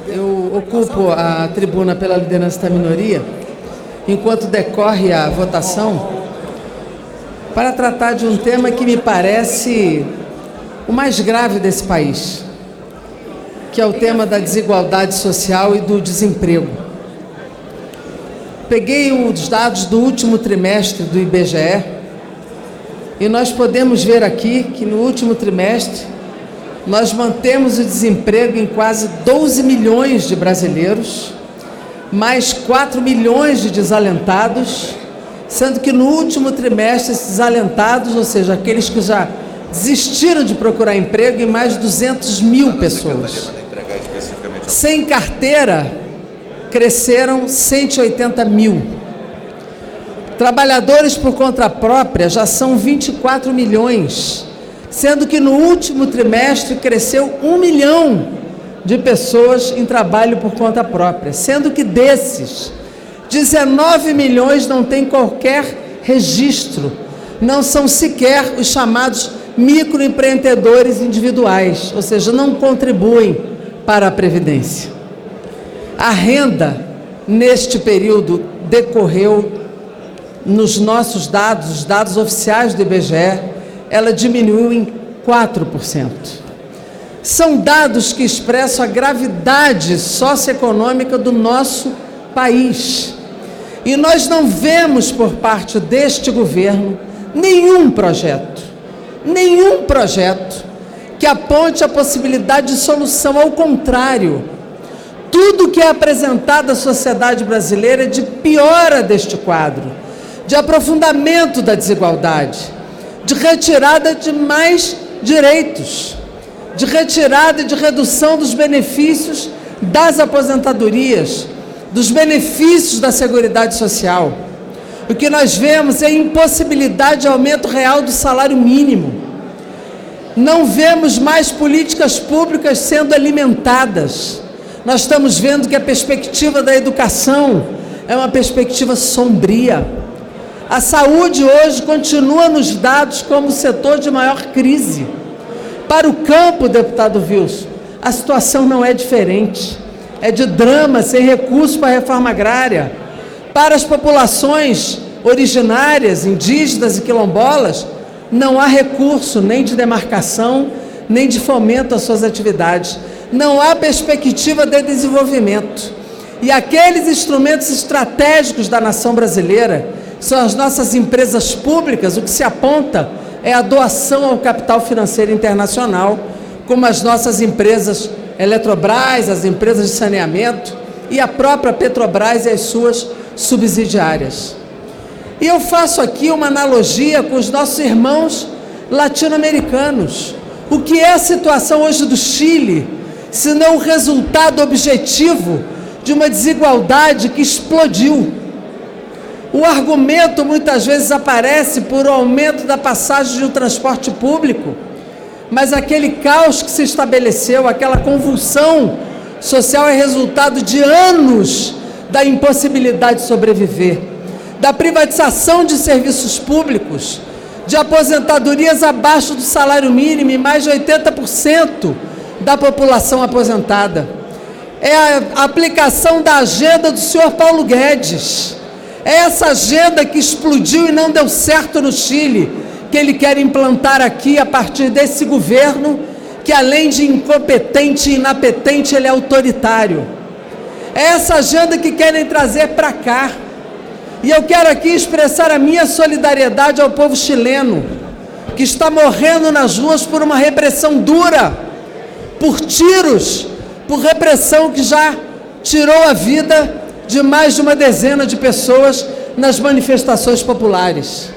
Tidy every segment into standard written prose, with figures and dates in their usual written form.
Eu ocupo a tribuna pela liderança da minoria, enquanto decorre a votação, para tratar de um tema que me parece o mais grave desse país, que é o tema da desigualdade social e do desemprego. Peguei os dados do último trimestre do IBGE e nós podemos ver aqui que no último trimestre nós mantemos o desemprego em quase 12 milhões de brasileiros, mais 4 milhões de desalentados, sendo que no último trimestre esses desalentados, ou seja, aqueles que já desistiram de procurar emprego, em mais de 200 mil pessoas. Sem carteira, cresceram 180 mil. Trabalhadores por conta própria já são 24 milhões, sendo que no último trimestre cresceu 1 milhão de pessoas em trabalho por conta própria, sendo que desses, 19 milhões não têm qualquer registro, não são sequer os chamados microempreendedores individuais, ou seja, não contribuem para a Previdência. A renda, neste período, decorreu, nos nossos dados, os dados oficiais do IBGE, ela diminuiu em 4%. São dados que expressam a gravidade socioeconômica do nosso país. E nós não vemos por parte deste governo nenhum projeto que aponte a possibilidade de solução. Ao contrário, tudo que é apresentado à sociedade brasileira é de piora deste quadro, de aprofundamento da desigualdade, de retirada de mais direitos, de retirada e de redução dos benefícios das aposentadorias, dos benefícios da Seguridade Social. O que nós vemos é a impossibilidade de aumento real do salário mínimo. Não vemos mais políticas públicas sendo alimentadas. Nós estamos vendo que a perspectiva da educação é uma perspectiva sombria. A saúde hoje continua nos dados como o setor de maior crise. Para o campo, deputado Wilson, a situação não é diferente. É de drama, sem recursos para a reforma agrária. Para as populações originárias, indígenas e quilombolas, não há recurso nem de demarcação, nem de fomento às suas atividades. Não há perspectiva de desenvolvimento. E aqueles instrumentos estratégicos da nação brasileira são as nossas empresas públicas. O que se aponta é a doação ao capital financeiro internacional, como as nossas empresas Eletrobras, as empresas de saneamento e a própria Petrobras e as suas subsidiárias. E eu faço aqui uma analogia com os nossos irmãos latino-americanos. O que é a situação hoje do Chile, se não o resultado objetivo de uma desigualdade que explodiu? O argumento muitas vezes aparece por o aumento da passagem de um transporte público, mas aquele caos que se estabeleceu, aquela convulsão social é resultado de anos da impossibilidade de sobreviver, da privatização de serviços públicos, de aposentadorias abaixo do salário mínimo e mais de 80% da população aposentada. É a aplicação da agenda do senhor Paulo Guedes. É essa agenda que explodiu e não deu certo no Chile, que ele quer implantar aqui a partir desse governo, que além de incompetente e inapetente, ele é autoritário. É essa agenda que querem trazer para cá. E eu quero aqui expressar a minha solidariedade ao povo chileno, que está morrendo nas ruas por uma repressão dura, por tiros, por repressão que já tirou a vida de mais de uma dezena de pessoas nas manifestações populares.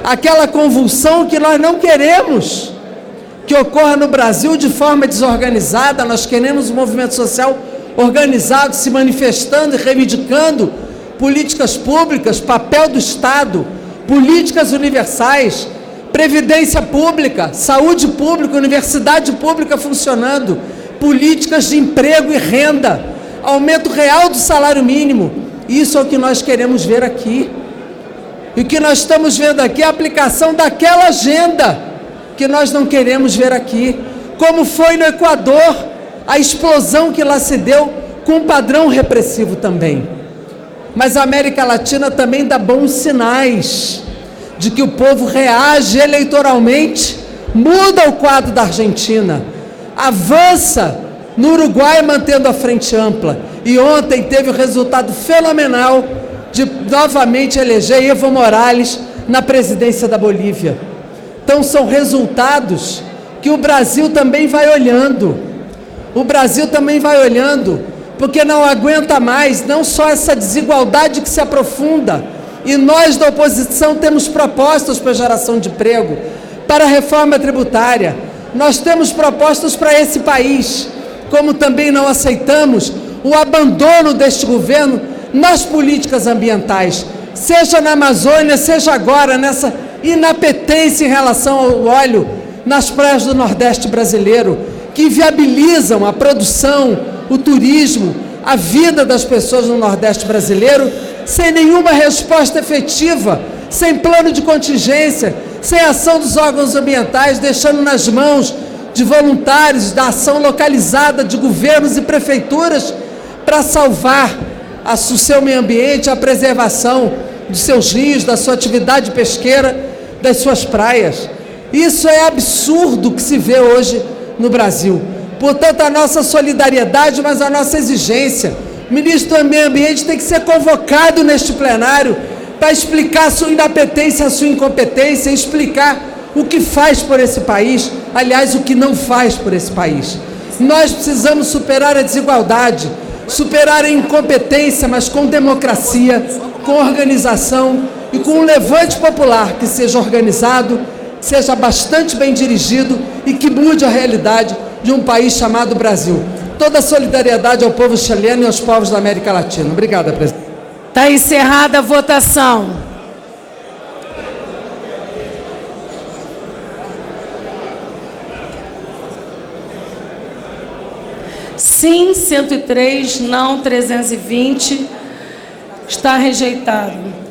Aquela convulsão que nós não queremos que ocorra no Brasil de forma desorganizada. Nós queremos um movimento social organizado, se manifestando e reivindicando políticas públicas, papel do Estado, políticas universais, previdência pública, saúde pública, universidade pública funcionando, políticas de emprego e renda, aumento real do salário mínimo. Isso é o que nós queremos ver aqui. E o que nós estamos vendo aqui é a aplicação daquela agenda que nós não queremos ver aqui, como foi no Equador, a explosão que lá se deu com um padrão repressivo também. Mas a América Latina também dá bons sinais de que o povo reage eleitoralmente, muda o quadro da Argentina, avança no Uruguai mantendo a frente ampla, e ontem teve o resultado fenomenal de novamente eleger Evo Morales na presidência da Bolívia. Então são resultados que o Brasil também vai olhando. O Brasil também vai olhando, porque não aguenta mais, não só essa desigualdade que se aprofunda, e nós da oposição temos propostas para geração de emprego, para a reforma tributária, nós temos propostas para esse país, como também não aceitamos o abandono deste governo nas políticas ambientais, seja na Amazônia, seja agora nessa inapetência em relação ao óleo nas praias do Nordeste brasileiro, que viabilizam a produção, o turismo, a vida das pessoas no Nordeste brasileiro, sem nenhuma resposta efetiva, sem plano de contingência, sem ação dos órgãos ambientais, deixando nas mãos de voluntários da ação localizada de governos e prefeituras para salvar o seu meio ambiente, a preservação dos seus rios, da sua atividade pesqueira, das suas praias. Isso é absurdo que se vê hoje no Brasil. Portanto, a nossa solidariedade, mas a nossa exigência. O ministro do Meio Ambiente tem que ser convocado neste plenário para explicar a sua inapetência, a sua incompetência, explicar o que faz por esse país, aliás, o que não faz por esse país. Nós precisamos superar a desigualdade, superar a incompetência, mas com democracia, com organização e com um levante popular que seja organizado, seja bastante bem dirigido e que mude a realidade de um país chamado Brasil. Toda a solidariedade ao povo chileno e aos povos da América Latina. Obrigada, presidente. Está encerrada a votação. Sim, 103, não 320. Está rejeitado.